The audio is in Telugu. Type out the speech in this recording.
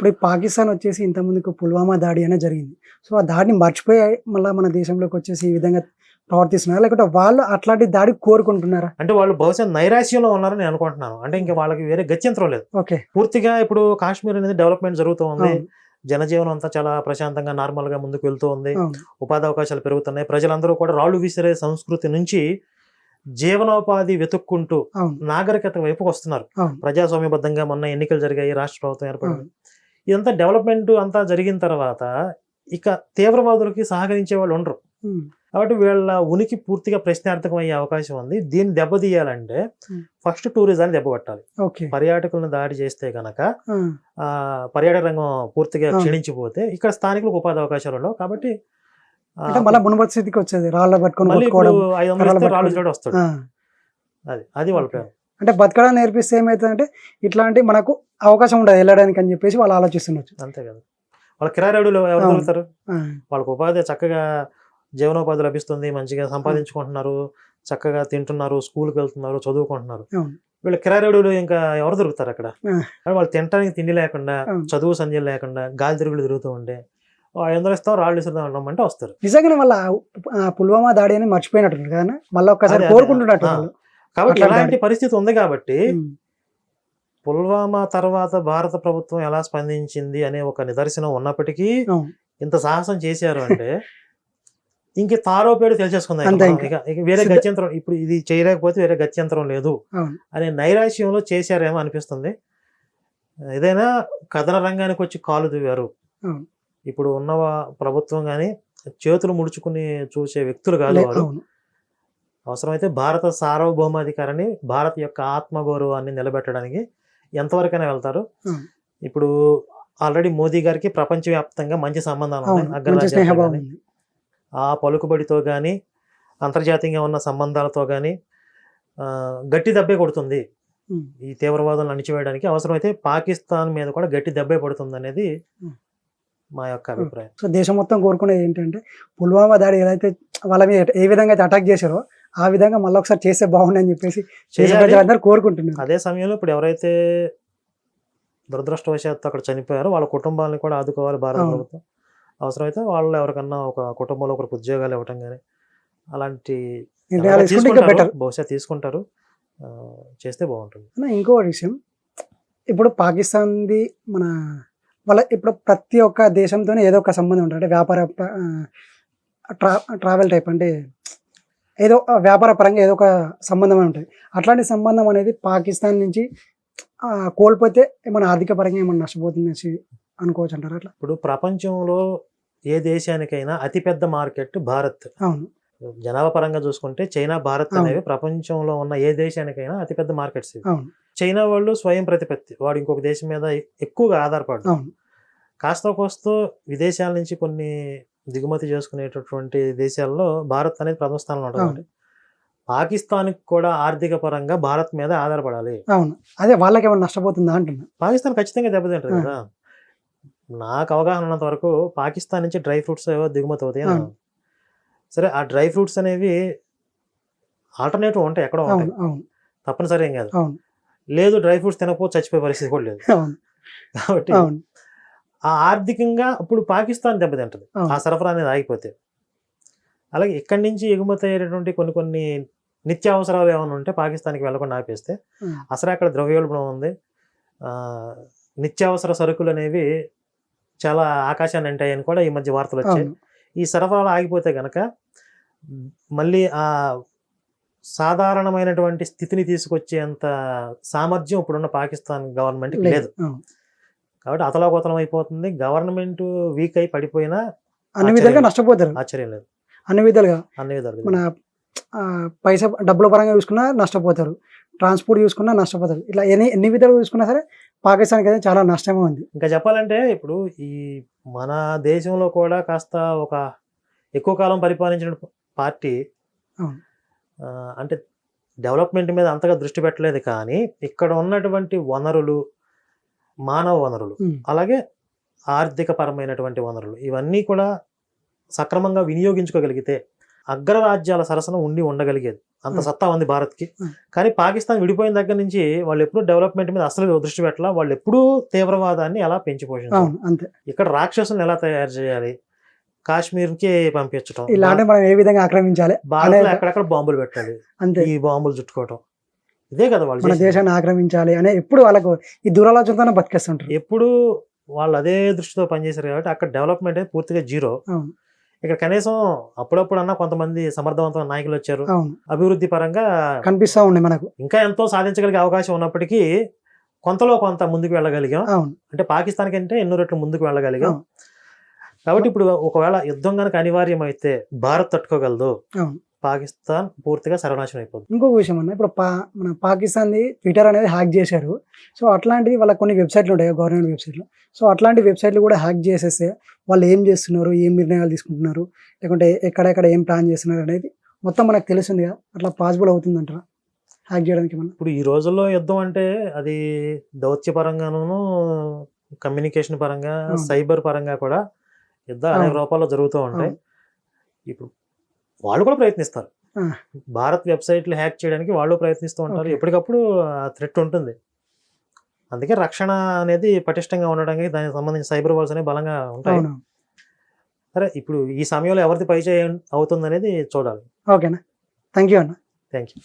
ఇప్పుడు ఈ పాకిస్తాన్ వచ్చేసి ఇంతకుముందుకు పుల్వామా దాడి అనేది జరిగింది. సో, ఆ దాడిని మర్చిపోయి మళ్ళా మన దేశంలోకి వచ్చేసి ఈ విధంగా ప్రవర్తిస్తున్నారా? లేకుంటే వాళ్ళు అట్లాంటి దాడి కోరుకుంటున్నారా? అంటే వాళ్ళు బహుశా నైరాశ్యంలో ఉన్నారని నేను అనుకుంటున్నాను. అంటే ఇంకా వాళ్ళకి వేరే గత్యంతరం లేదు. ఓకే. పూర్తిగా ఇప్పుడు కాశ్మీర్ అనేది డెవలప్మెంట్ జరుగుతూ ఉంది. అవును. జనజీవనం అంతా చాలా ప్రశాంతంగా నార్మల్గా ముందుకు వెళ్తూ ఉంది. అవును. ఉపాధి అవకాశాలు పెరుగుతున్నాయి. ప్రజలందరూ కూడా రాళ్ళు విసిరే సంస్కృతి నుంచి జీవనోపాధి వెతుక్కుంటూ అవును. నాగరికత వైపుకు వస్తున్నారు. అవును. ప్రజాస్వామ్యబద్ధంగా మొన్న ఎన్నికలు జరిగాయి, రాష్ట్ర ప్రభుత్వం ఏర్పడింది. అవును. ఇదంతా డెవలప్మెంట్ అంతా జరిగిన తర్వాత ఇక తీవ్రవాదులకి సహకరించే వాళ్ళు ఉండరు. ఉమ్. కాబట్టి వీళ్ళ ఉనికి పూర్తిగా ప్రశ్నార్థకం అయ్యే అవకాశం ఉంది. దీన్ని దెబ్బతీయాలంటే ఫస్ట్ టూరిజాన్ని దెబ్బకొట్టాలి. ఓకే. పర్యాటకులను దాడి చేస్తే కనుక ఆ. పర్యాటక రంగం పూర్తిగా అవును. క్షీణించిపోతే ఇక్కడ స్థానికులకు ఉపాధి అవకాశాలు ఉండవు. కాబట్టి అంటే మళ్ళీ మునుపటి స్థితికి వచ్చేది రాళ్ళ పట్టుకొని మళ్ళీ ఇప్పుడు కొట్టుకోవడం. 500 కర్రలు ఇస్తే రాళ్ళు పట్టుకొని. చూడ వస్తాడు. ఆ. అది వాళ్ళ ఓకే. ప్లాన్. అంటే బతకడం నేర్పిస్తే ఏమవుతుందంటే ఇట్లాంటి మనకు అవకాశం ఉండదు వెళ్ళడానికి అని చెప్పేసి వాళ్ళు ఆలోచిస్తుండొచ్చు. అంతే కదా. వాళ్ళ కిరాయిలు ఎవరు అవును. దొరుకుతారు? ఆ. వాళ్ళకు ఉపాధి చక్కగా జీవనోపాధి లభిస్తుంది, మంచిగా సంపాదించుకుంటున్నారు, చక్కగా తింటున్నారు, స్కూల్కి వెళ్తున్నారు, చదువుకుంటున్నారు. అవును. వీళ్ళ కిరాయిలు ఇంకా ఎవరు దొరుకుతారు అక్కడ? ఆ. కానీ వాళ్ళు తినడానికి తిండి లేకుండా, అవును. చదువు సంధ్యలు లేకుండా, గాలి తిరుగులు తిరుగుతూ ఉంటే 500 ఇస్తాం రాళ్ళు ఇస్తాం రమ్మంటే వస్తారు. నిజంగానే వాళ్ళ పుల్వామా దాడి అని మర్చిపోయినట్టు కానీ మళ్ళీ ఒక్కసారి అదే, కోరుకుంటున్నట్టు ఆ. వాళ్ళు. కాబట్టి అట్లాంటి ఇలాంటి దాడి. పరిస్థితి ఉంది కాబట్టి ఉమ్. పుల్వామా తర్వాత భారత ప్రభుత్వం ఎలా స్పందించింది అనే ఒక నిదర్శనం ఉన్నప్పటికీ అవును. ఇంత సాహసం చేశారు అంటే ఇంక తారో పేరు తెలిసేసుకుందాం. అంతే మనం ఇంకా. ఇక వేరే సిద్ధ- గత్యంతరం, ఇప్పుడు ఇది చేయలేకపోతే వేరే గత్యంతరం లేదు అవును. అనే నైరాశ్యంలో చేశారేమో అనిపిస్తుంది. ఏదైనా కథన రంగానికి వచ్చి కాలు దువ్వారు. అవును. ఇప్పుడు ఉన్న ప్రభుత్వం కానీ చేతులు ముడుచుకుని చూసే వ్యక్తులు కాదు వారు. అవును. అవసరమైతే భారత సార్వభౌమాధికారాన్ని, భారత్ యొక్క ఆత్మగౌరవాన్ని నిలబెట్టడానికి ఎంతవరకైనా వెళ్తారు. అవును. ఇప్పుడు ఆల్రెడీ మోదీ గారికి ప్రపంచవ్యాప్తంగా మంచి సంబంధాలు ఉన్నాయి. అవును. మంచి అగ్రరాజ్యాలతో స్నేహభావం కానీ ఉంది. ఆ పలుకుబడితో కానీ అంతర్జాతీయంగా ఉన్న సంబంధాలతో కానీ గట్టి దెబ్బే కొడుతుంది. ఉమ్. ఈ తీవ్రవాదులను అణిచివేయడానికి అవసరమైతే పాకిస్తాన్ మీద కూడా గట్టి దెబ్బే పడుతుంది అనేది ఉమ్. మా యొక్క అభిప్రాయం. సో దేశం మొత్తం కోరుకునేది ఏంటంటే పుల్వామా దాడి ఏదైతే వాళ్ళ మీద ఏ విధంగా అయితే అటాక్ చేశారో ఆ విధంగా మళ్ళీ ఒకసారి చేస్తే బాగుంది అని చెప్పేసి దేశ చేయాలి. ప్రజలందరూ కోరుకుంటున్నారు. అదే సమయంలో ఇప్పుడు ఎవరైతే దురదృష్టవశాత్తు అక్కడ చనిపోయారో వాళ్ళ కుటుంబాలను కూడా ఆదుకోవాలి భారత అవును. ప్రభుత్వం. అవసరమైతే వాళ్ళు ఎవరికన్నా ఒక కుటుంబంలో ఒకరికి ఉద్యోగాలు ఇవ్వటం కానీ అలాంటి నిర్ణయాలు ఎవరైనా తీసుకుంటే ఇంకా తీసుకుంటారు, బెటర్. బహుశా తీసుకుంటారు. చేస్తే బాగుంటుంది. ఇంకో విషయం, ఇప్పుడు పాకిస్తాన్ది మన వాళ్ళ ఇప్పుడు ప్రతి ఒక్క దేశంతోనే ఏదో ఒక సంబంధం ఉంటుంది. అంటే వ్యాపార ట్రావెల్ టైప్ అంటే ఏదో వ్యాపార పరంగా ఏదో ఒక సంబంధం అని ఉంటుంది. అట్లాంటి సంబంధం అనేది పాకిస్తాన్ నుంచి కోల్పోతే ఏమైనా ఆర్థిక పరంగా ఏమైనా నష్టపోతుందని అనుకోవచ్చు అంటారు అట్లా? ఇప్పుడు ప్రపంచంలో ఏ దేశానికైనా అతిపెద్ద మార్కెట్ భారత్. అవును. జనాభా పరంగా చూసుకుంటే చైనా, భారత్ అవును. అనేవి ప్రపంచంలో ఉన్న ఏ దేశానికైనా అతిపెద్ద మార్కెట్స్ ఇవి. అవును. చైనా వాళ్ళు స్వయం ప్రతిపత్తి, వాడు ఇంకొక దేశం మీద ఎక్కువగా ఆధారపడ్డారు. అవును. కాస్త కోస్తో విదేశాల నుంచి కొన్ని దిగుమతి చేసుకునేటటువంటి దేశాల్లో భారత్ అనేది ప్రథమ స్థానంలో ఉంటుంది. అవును. పాకిస్తాన్కి కూడా ఆర్థిక పరంగా భారత్ మీద ఆధారపడాలి. అవును. అదే వాళ్ళకి ఏమైనా నష్టపోతుందా అంటున్నా. పాకిస్తాన్ ఖచ్చితంగా దెబ్బతింటుంది ఆ. కదా. నాకు అవగాహన ఉన్నంత వరకు పాకిస్తాన్ నుంచి డ్రై ఫ్రూట్స్ ఏవో దిగుమతి అవుతాయి. అవును. సరే, ఆ డ్రై ఫ్రూట్స్ అనేవి ఆల్టర్నేటివ్ ఉంటాయి, ఎక్కడో ఉంటాయి, అవును. అవును. తప్పనిసరి ఏం కాదు. అవును. లేదు డ్రై ఫ్రూట్స్ తినకపోతే చచ్చిపోయే పరిస్థితి కూడా లేదు. అవును. కాబట్టి అవును. ఆ ఆర్థికంగా ఇప్పుడు పాకిస్తాన్ దెబ్బతింటుంది అవును. ఆ సరఫరా అనేది ఆగిపోతే. అలాగే ఇక్కడి నుంచి ఎగుమతి అయ్యేటటువంటి కొన్ని నిత్యావసరాలు ఏమైనా ఉంటే పాకిస్తాన్కి వెళ్లకుండా ఆపేస్తే ఉమ్. అసలు అక్కడ ద్రవ్యోల్బణం ఉంది. నిత్యావసర సరుకులు అనేవి చాలా ఆకాశాన్ని అంటాయని కూడా ఈ మధ్య వార్తలు వచ్చాయి. అవును. ఈ సరఫరాలు ఆగిపోతే కనుక మళ్ళీ ఆ సాధారణమైనటువంటి స్థితిని తీసుకొచ్చేంత సామర్థ్యం ఇప్పుడున్న పాకిస్తాన్ గవర్నమెంట్కి లేదు. అవును. కాబట్టి అతలాకుతలం అయిపోతుంది. గవర్నమెంట్ వీక్ అయి పడిపోయినా అన్ని విధాలుగా నష్టపోతారు. ఆశ్చర్యం లేదు. అన్ని విధాలుగా అన్ని విధాలుగా మన పైసా డబ్బుల పరంగా చూసుకున్నా నష్టపోతారు, ట్రాన్స్పోర్ట్ చూసుకున్నా నష్టపోతారు. ఇట్లా ఎన్ని విధాలు చూసుకున్నా సరే పాకిస్తాన్కి అయితే చాలా నష్టమే ఉంది. ఇంకా చెప్పాలంటే ఇప్పుడు ఈ మన దేశంలో కూడా కాస్త ఒక ఎక్కువ కాలం పరిపాలించిన పార్టీ అవును. అంటే డెవలప్మెంట్ మీద అంతగా దృష్టి పెట్టలేదు. కానీ ఇక్కడ ఉన్నటువంటి వనరులు, మానవ వనరులు, ఉమ్. అలాగే ఆర్థిక పరమైనటువంటి వనరులు ఇవన్నీ కూడా సక్రమంగా వినియోగించుకోగలిగితే అగ్రరాజ్యాల సరసన ఉండగలిగేది. అంత సత్తా ఉంది భారత్కి. Hmm. కానీ పాకిస్తాన్ విడిపోయిన దగ్గర నుంచి వాళ్ళు ఎప్పుడూ డెవలప్మెంట్ మీద అసలు దృష్టి పెట్టాల. వాళ్ళు ఎప్పుడూ తీవ్రవాదాన్ని ఎలా పెంచి పోషించారు. అవును అంతే. ఇక్కడ రాక్షసులను ఎలా తయారు చేయాలి, కాశ్మీర్కి పంపించడం, ఇలాంటి మనం ఏ విధంగా ఆక్రమించాలి భారత్లో అనేది ఎక్కడెక్కడ బాంబులు పెట్టాలి, అంతే. ఈ బాంబులు చుట్టుకోవటం, ఇదే కదా వాళ్ళు మన చేసేది. దేశాన్ని ఆక్రమించాలి అనే ఎప్పుడు వాళ్ళకు ఈ దురాలోచనతోనే బతికేస్తుంటారు. ఎప్పుడు వాళ్ళు అదే దృష్టితో పనిచేశారు కాబట్టి అక్కడ డెవలప్మెంట్ అనేది పూర్తిగా జీరో. అవును ఇక్కడ కనీసం అప్పుడప్పుడు అన్నా కొంతమంది సమర్థవంతమైన నాయకులు వచ్చారు, అవును అభివృద్ధి పరంగా కనిపిస్తా ఉండే మనకు. ఇంకా ఎంతో సాధించగలిగే అవకాశం ఉన్నప్పటికీ కొంతలో కొంత ముందుకు వెళ్ళగలిగాం. అవును అంటే పాకిస్తాన్ కంటే ఎన్నో రెట్లు ముందుకు వెళ్ళగలిగాం. అవును. కాబట్టి ఇప్పుడు ఒకవేళ యుద్ధం కనుక అనివార్యం అయితే భారత్ తట్టుకోగలదు, అవును. పాకిస్తాన్ పూర్తిగా సర్వనాశనం అయిపోతుంది. ఇంకొక విషయం అన్న, ఇప్పుడు మన పాకిస్తాన్ది ట్విట్టర్ అనేది హ్యాక్ చేశారు. సో అట్లాంటివి వాళ్ళ కొన్ని వెబ్సైట్లు ఉంటాయి గవర్నమెంట్ వెబ్సైట్లు. సో అట్లాంటి వెబ్సైట్లు కూడా హ్యాక్ చేసేస్తే వాళ్ళు ఏం చేస్తున్నారు, ఏం నిర్ణయాలు తీసుకుంటున్నారు, లేకుంటే ఎక్కడెక్కడ ఏం ప్లాన్ చేస్తున్నారు అనేది మొత్తం మనకు తెలుస్తుంది కదా. అట్లా పాసిబుల్ అవుతుందంటారా హ్యాక్ చేయడానికి మనం? ఇప్పుడు ఈ రోజుల్లో యుద్ధం అంటే అది దౌత్యపరంగాను, కమ్యూనికేషన్ పరంగా, అవును. సైబర్ పరంగా కూడా యుద్ధాలు అనేక అవును. రూపాల్లో జరుగుతూ ఉంటాయి. అవును. ఇప్పుడు వాళ్ళు కూడా ప్రయత్నిస్తారు, ఆ. భారత్ వెబ్సైట్లు హ్యాక్ చేయడానికి వాళ్ళు ప్రయత్నిస్తూ ఉంటారు. ఓకే. ఎప్పటికప్పుడు థ్రెట్ ఉంటుంది. అందుకే రక్షణ అనేది పటిష్టంగా ఉండడానికి దానికి సంబంధించిన సైబర్ వాల్స్ అనేవి బలంగా ఉంటాయి. అవును. సరే, ఇప్పుడు ఈ సమయంలో ఎవరిది పై చేయ అవుతుంది అనేది చూడాలి. ఓకేనా, థ్యాంక్ యూ అన్న. Thank you.